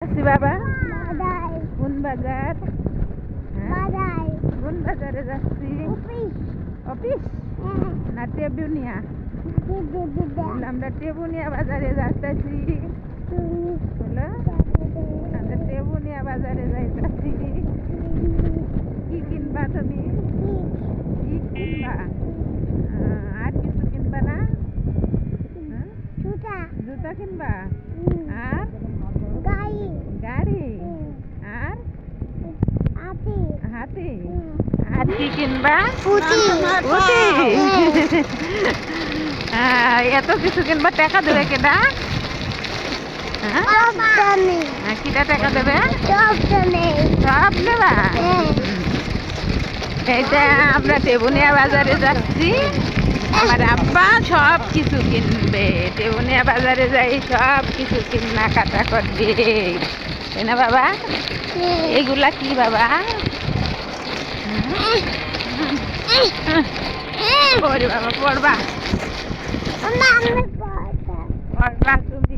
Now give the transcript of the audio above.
বাবা কোন বাজার? কোন বাজারে যাচ্ছি? অফিস না টেবুনিয়া? আমরা টেবুনিয়া বাজারে যাচ্ছি। বলো আমরা টেবুনিয়া বাজারে যাইতেছি। কি কিনবা তুমি? ইট কিনবা? আর কিছু কিনবা না? জুতা কিনবা? আর গাড়ি? আর হাতি? আর কি কিনবা? এত কিছু কিনবা, টাকা দেবে কেডা? কিটা টাকা দেবে? সব নেবা? এইটা আমরা টেবুনিয়া বাজারে যাচ্ছি। আমার আব্বা সব কিছু কিনবে। টেবুনিয়া বাজারে যাই সব কিছু কেনাকাটা করবে, তাই না বাবা? এগুলা কি বাবা? পড়বা তুমি?